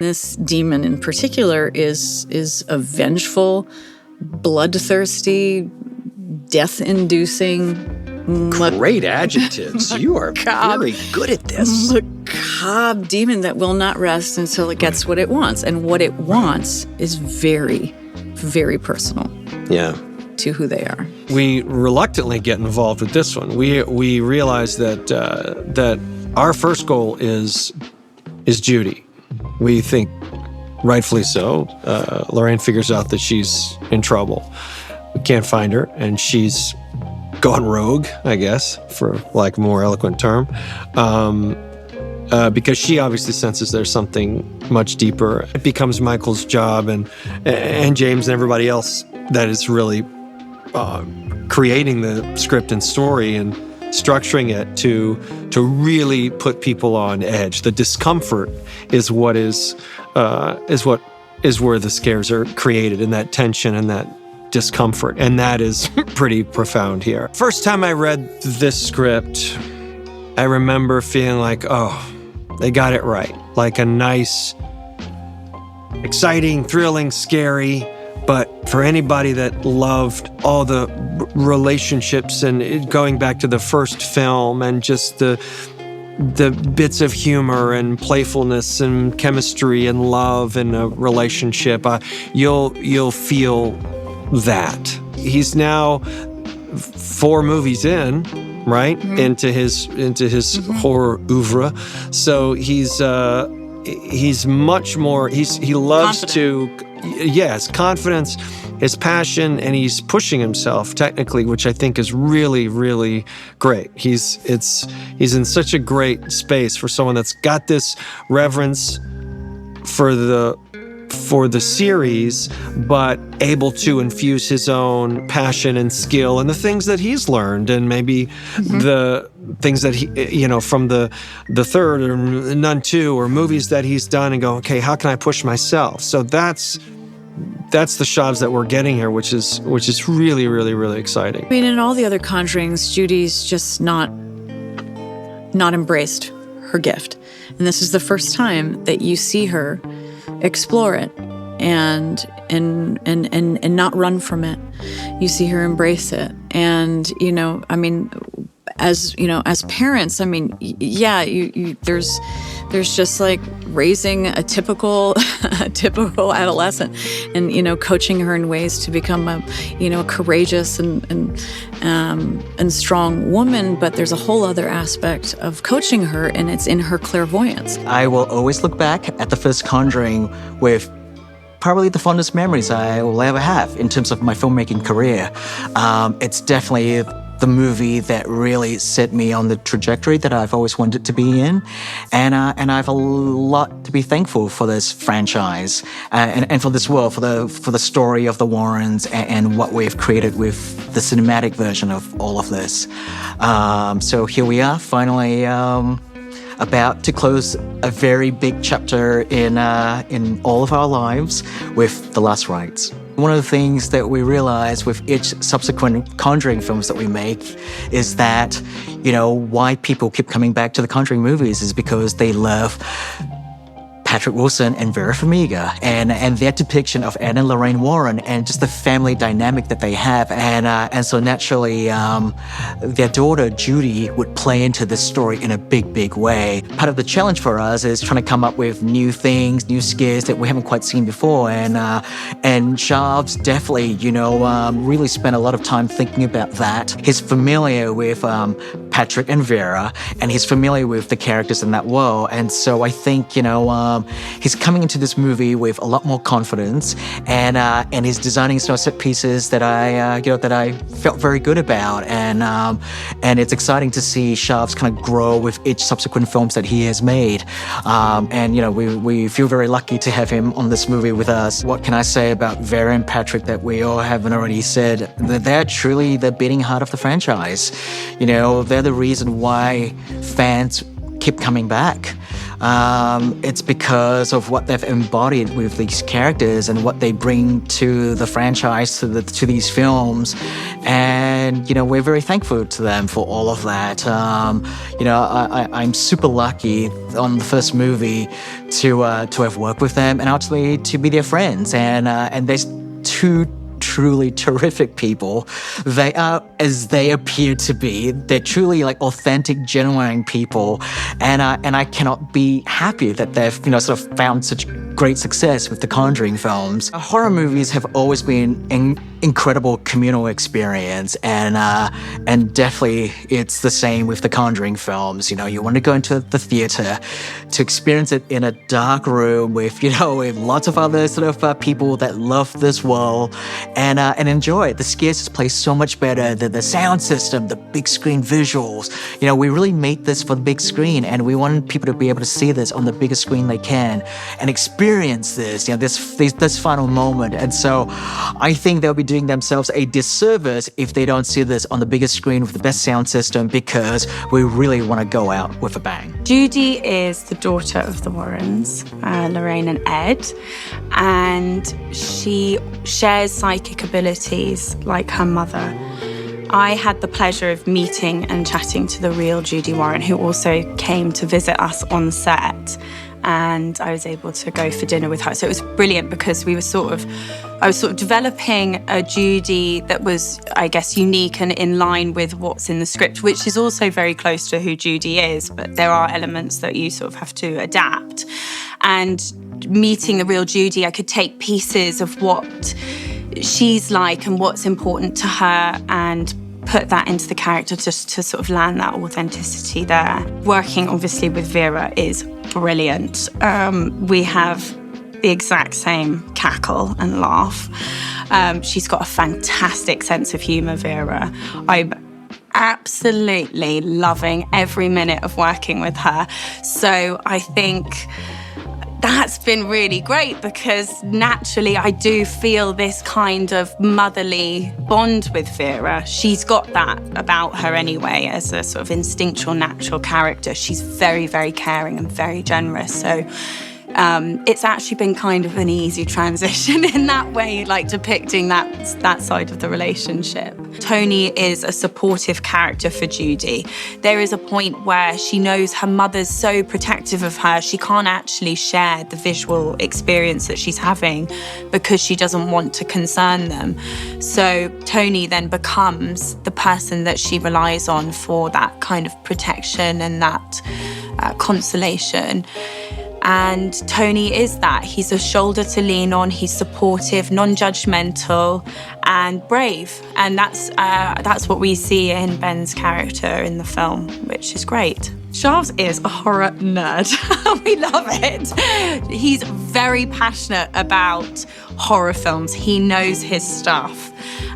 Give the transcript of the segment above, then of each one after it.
This demon in particular is a vengeful, bloodthirsty, death-inducing... Great adjectives. You are very good at this. Macabre demon that will not rest until it gets what it wants. And what it wants is very, very personal. Yeah. To who they are. We reluctantly get involved with this one. We realize that our first goal is Judy. We think, rightfully so, Lorraine figures out that she's in trouble. We can't find her, and she's gone rogue, I guess, for lack of a more eloquent term, because she obviously senses there's something much deeper. It becomes Michael's job and James and everybody else that is really creating the script and story and structuring it to really put people on edge. The discomfort is where the scares are created, and that tension and that discomfort, and that is pretty profound here. First time I read this script, I remember feeling like, oh, they got it right. Like a nice, exciting, thrilling, scary, but for anybody that loved all the relationships and going back to the first film and just the bits of humor and playfulness and chemistry and love in a relationship, you'll feel that. He's now 4 movies in, right? Mm-hmm. into his mm-hmm. horror oeuvre. So he's much more. He loves confident. to. Yes, confidence, his passion, and he's pushing himself technically, which I think is really, really great. He's in such a great space for someone that's got this reverence for the series, but able to infuse his own passion and skill and the things that he's learned, and maybe mm-hmm. the things that he, from the third or Nun 2 or movies that he's done, and go, okay, how can I push myself? So that's the shots that we're getting here, which is really, really, really exciting. I mean, in all the other Conjurings, Judy's just not embraced her gift, and this is the first time that you see her explore it and not run from it. You see her embrace it, and I mean, as parents, I mean, yeah, there's just like raising a typical adolescent, and coaching her in ways to become a courageous and strong woman. But there's a whole other aspect of coaching her, and it's in her clairvoyance. I will always look back at the first Conjuring with probably the fondest memories I will ever have in terms of my filmmaking career. It's definitely the movie that really set me on the trajectory that I've always wanted to be in. And I have a lot to be thankful for this franchise and for this world, for the story of the Warrens and what we've created with the cinematic version of all of this. So here we are, finally about to close a very big chapter in all of our lives with The Last Rites. One of the things that we realize with each subsequent Conjuring films that we make is that, why people keep coming back to the Conjuring movies is because they love Patrick Wilson and Vera Farmiga and their depiction of Anne and Lorraine Warren and just the family dynamic that they have. And so naturally, their daughter, Judy, would play into this story in a big, big way. Part of the challenge for us is trying to come up with new things, new scares that we haven't quite seen before. And Shav's definitely, really spent a lot of time thinking about that. He's familiar with Patrick Patrick and Vera, and he's familiar with the characters in that world. And so I think, he's coming into this movie with a lot more confidence, and he's designing some set pieces that I felt very good about. And it's exciting to see Sharv's kind of grow with each subsequent films that he has made. We feel very lucky to have him on this movie with us. What can I say about Vera and Patrick that we all haven't already said? They're truly the beating heart of the franchise. They're the reason why fans keep coming back. It's because of what they've embodied with these characters and what they bring to the franchise, to these films. And, we're very thankful to them for all of that. I'm super lucky on the first movie to have worked with them and ultimately to be their friends. And there's two truly terrific people. They are as they appear to be. They're truly like authentic, genuine people, and I cannot be happy that they've sort of found such great success with the Conjuring films. Horror movies have always been an incredible communal experience, and definitely it's the same with the Conjuring films. You want to go into the theater to experience it in a dark room with with lots of other sort of people that love this world and enjoy it. The scares just play so much better. The sound system, the big screen visuals. We really made this for the big screen, and we want people to be able to see this on the biggest screen they can and experience this, this final moment. And so I think they'll be doing themselves a disservice if they don't see this on the biggest screen with the best sound system, because we really want to go out with a bang. Judy is the daughter of the Warrens, Lorraine and Ed, and she shares psychic abilities like her mother. I had the pleasure of meeting and chatting to the real Judy Warren, who also came to visit us on set, and I was able to go for dinner with her. So it was brilliant because I was sort of developing a Judy that was, I guess, unique and in line with what's in the script, which is also very close to who Judy is, but there are elements that you sort of have to adapt. And meeting the real Judy, I could take pieces of what she's like and what's important to her and put that into the character just to sort of land that authenticity there. Working obviously with Vera is brilliant. We have the exact same cackle and laugh. She's got a fantastic sense of humour, Vera. I'm absolutely loving every minute of working with her. So I think that's been really great because naturally I do feel this kind of motherly bond with Vera. She's got that about her anyway as a sort of instinctual, natural character. She's very, very caring and very generous. So it's actually been kind of an easy transition in that way, like depicting that side of the relationship. Tony is a supportive character for Judy. There is a point where she knows her mother's so protective of her, she can't actually share the visual experience that she's having because she doesn't want to concern them. So Tony then becomes the person that she relies on for that kind of protection and that consolation. And Tony is that. He's a shoulder to lean on. He's supportive, non-judgmental, and brave. And that's what we see in Ben's character in the film, which is great. Sharv's is a horror nerd. We love it. He's very passionate about horror films. He knows his stuff.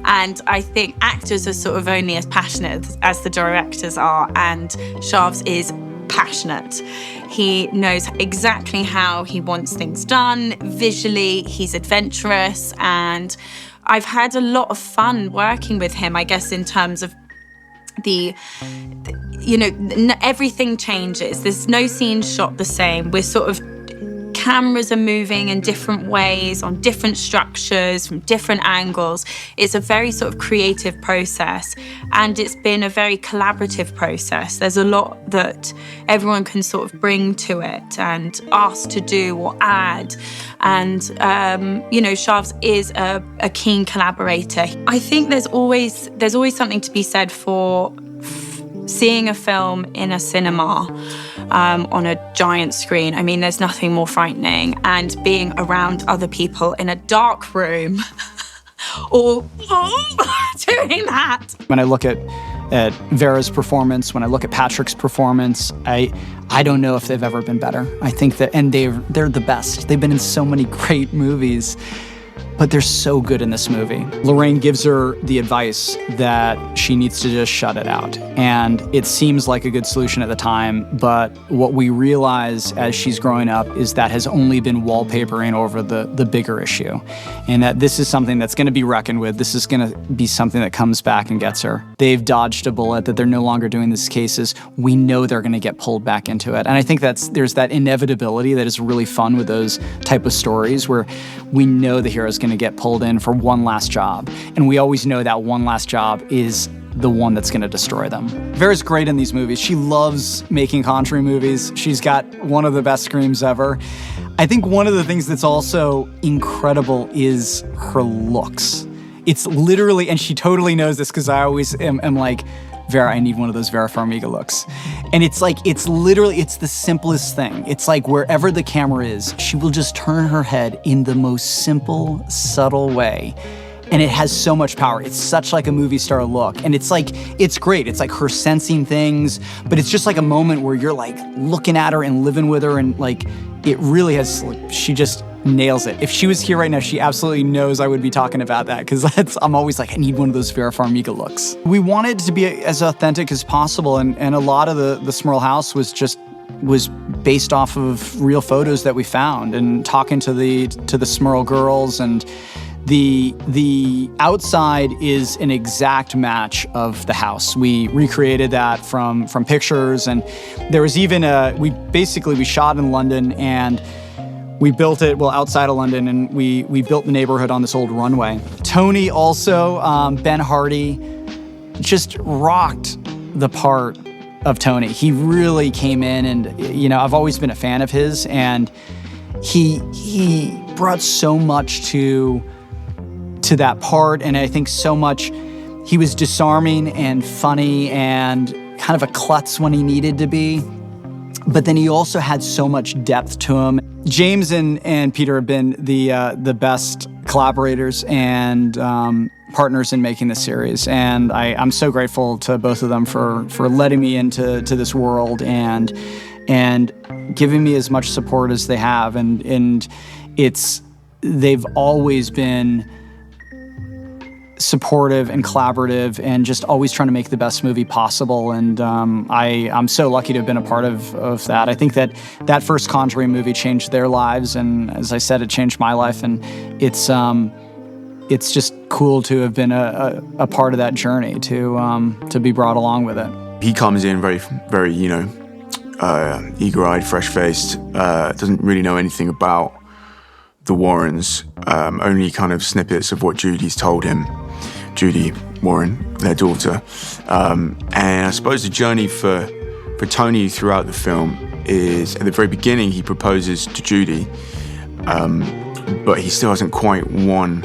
And I think actors are sort of only as passionate as the directors are, and Sharv's is passionate. He knows exactly how he wants things done. Visually, he's adventurous, and I've had a lot of fun working with him, I guess, in terms of everything changes. There's no scene shot the same. We're sort of cameras are moving in different ways, on different structures, from different angles. It's a very sort of creative process, and it's been a very collaborative process. There's a lot that everyone can sort of bring to it and ask to do or add. And, Sharv's is a keen collaborator. I think there's always something to be said for seeing a film in a cinema on a giant screen. I mean, there's nothing more frightening, and being around other people in a dark room or doing that. When I look at at Vera's performance, when I look at Patrick's performance, I don't know if they've ever been better. I think that, and they're the best. They've been in so many great movies, but they're so good in this movie. Lorraine gives her the advice that she needs to just shut it out. And it seems like a good solution at the time, but what we realize as she's growing up is that has only been wallpapering over the bigger issue. And that this is something that's gonna be reckoned with. This is gonna be something that comes back and gets her. They've dodged a bullet, that they're no longer doing these cases. We know they're gonna get pulled back into it. And I think there's that inevitability that is really fun with those type of stories where we know the hero's gonna get pulled in for one last job. And we always know that one last job is the one that's gonna destroy them. Vera's great in these movies. She loves making Conjuring movies. She's got one of the best screams ever. I think one of the things that's also incredible is her looks. It's literally, and she totally knows this because I always am like, Vera, I need one of those Vera Farmiga looks. And it's like, it's the simplest thing. It's like wherever the camera is, she will just turn her head in the most simple, subtle way. And it has so much power. It's such like a movie star look. And it's like, it's great. It's like her sensing things, but it's just like a moment where you're like looking at her and living with her, and like, it really has, she just nails it. If she was here right now, she absolutely knows I would be talking about that, because I'm always like, I need one of those Vera Farmiga looks. We wanted to be as authentic as possible, and a lot of the Smurl house was based off of real photos that we found, and talking to the Smurl girls, and the outside is an exact match of the house. We recreated that from pictures, and there was even we shot in London, and we built it, outside of London, and we built the neighborhood on this old runway. Tony also, Ben Hardy, just rocked the part of Tony. He really came in, and, I've always been a fan of his, and he brought so much to that part, and I think so much, he was disarming and funny and kind of a klutz when he needed to be, but then he also had so much depth to him. James and Peter have been the best collaborators and partners in making this series, and I'm so grateful to both of them for letting me into this world and giving me as much support as they have, and they've always been supportive and collaborative and just always trying to make the best movie possible. And I'm so lucky to have been a part of that. I think that first Conjuring movie changed their lives, and as I said, it changed my life, and it's just cool to have been a part of that journey, to be brought along with it. He comes in very, very, eager-eyed, fresh-faced, doesn't really know anything about the Warrens, only kind of snippets of what Judy's told him. Judy Warren, their daughter. And I suppose the journey for Tony throughout the film is, at the very beginning, he proposes to Judy, but he still hasn't quite won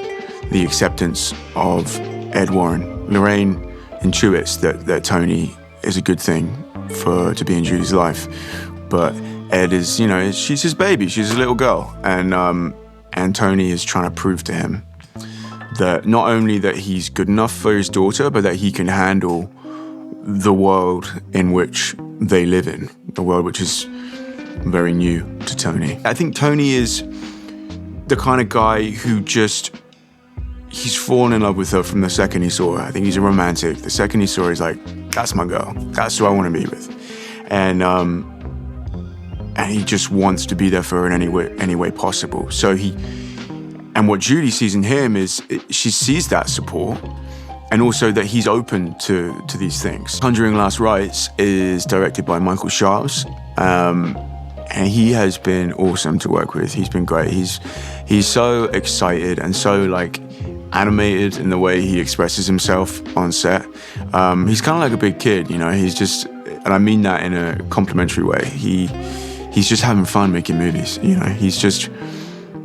the acceptance of Ed Warren. Lorraine intuits that Tony is a good thing to be in Judy's life, but Ed is, she's his baby, she's a little girl, and Tony is trying to prove to him that not only that he's good enough for his daughter, but that he can handle the world in which they live in, the world which is very new to Tony. I think Tony is the kind of guy who he's fallen in love with her from the second he saw her. I think he's a romantic. The second he saw her, he's like, that's my girl. That's who I want to be with. And he just wants to be there for her in any way possible. And what Judy sees in him is she sees that support, and also that he's open to these things. Conjuring Last Rites is directed by Michael Sharps, and he has been awesome to work with. He's been great. He's so excited and so animated in the way he expresses himself on set. He's kind of like a big kid, He's just, and I mean that in a complimentary way. He's just having fun making movies,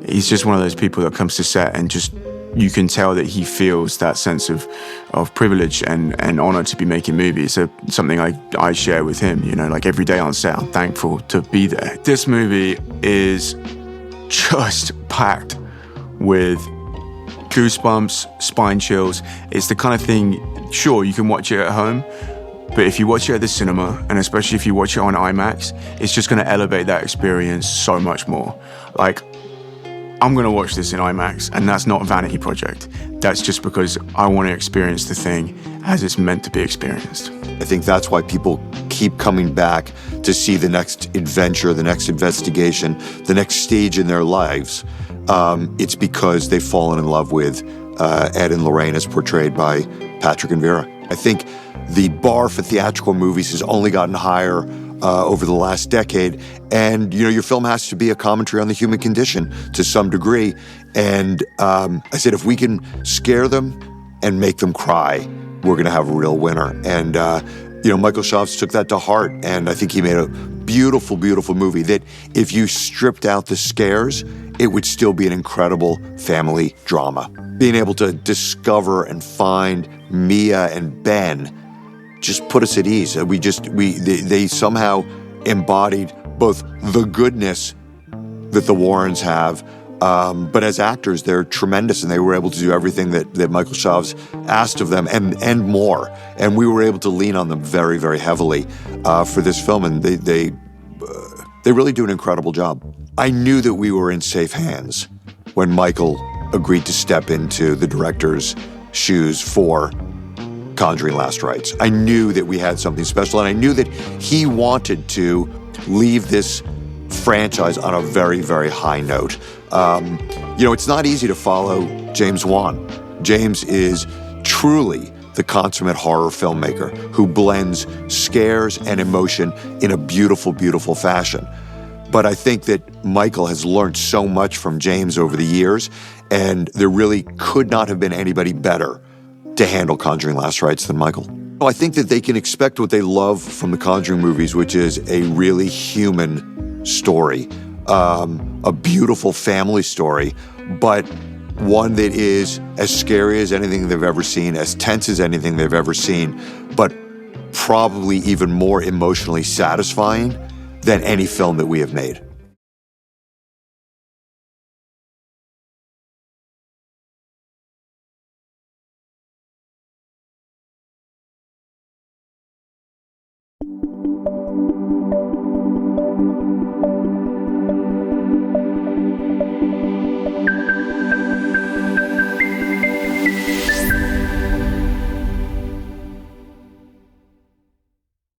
He's just one of those people that comes to set and just, you can tell that he feels that sense of privilege and honor to be making movies. So something I share with him, every day on set, I'm thankful to be there. This movie is just packed with goosebumps, spine chills. It's the kind of thing, sure, you can watch it at home, but if you watch it at the cinema, and especially if you watch it on IMAX, it's just going to elevate that experience so much more. Like, I'm going to watch this in IMAX, and that's not a vanity project. That's just because I want to experience the thing as it's meant to be experienced. I think that's why people keep coming back to see the next adventure, the next investigation, the next stage in their lives. It's because they've fallen in love with Ed and Lorraine as portrayed by Patrick and Vera. I think the bar for theatrical movies has only gotten higher over the last decade. And, your film has to be a commentary on the human condition to some degree. And I said, if we can scare them and make them cry, we're going to have a real winner. And, Michael Chaves took that to heart. And I think he made a beautiful, beautiful movie that if you stripped out the scares, it would still be an incredible family drama. Being able to discover and find Mia and Ben just put us at ease. They somehow embodied both the goodness that the Warrens have, but as actors, they're tremendous, and they were able to do everything that Michael Chaves asked of them and more. And we were able to lean on them very, very heavily for this film, and they really do an incredible job. I knew that we were in safe hands when Michael agreed to step into the director's shoes for Conjuring Last Rites. I knew that we had something special, and I knew that he wanted to leave this franchise on a very, very high note. It's not easy to follow James Wan. James is truly the consummate horror filmmaker who blends scares and emotion in a beautiful, beautiful fashion. But I think that Michael has learned so much from James over the years, and there really could not have been anybody better to handle Conjuring Last Rites than Michael. I think that they can expect what they love from the Conjuring movies, which is a really human story, a beautiful family story, but one that is as scary as anything they've ever seen, as tense as anything they've ever seen, but probably even more emotionally satisfying than any film that we have made.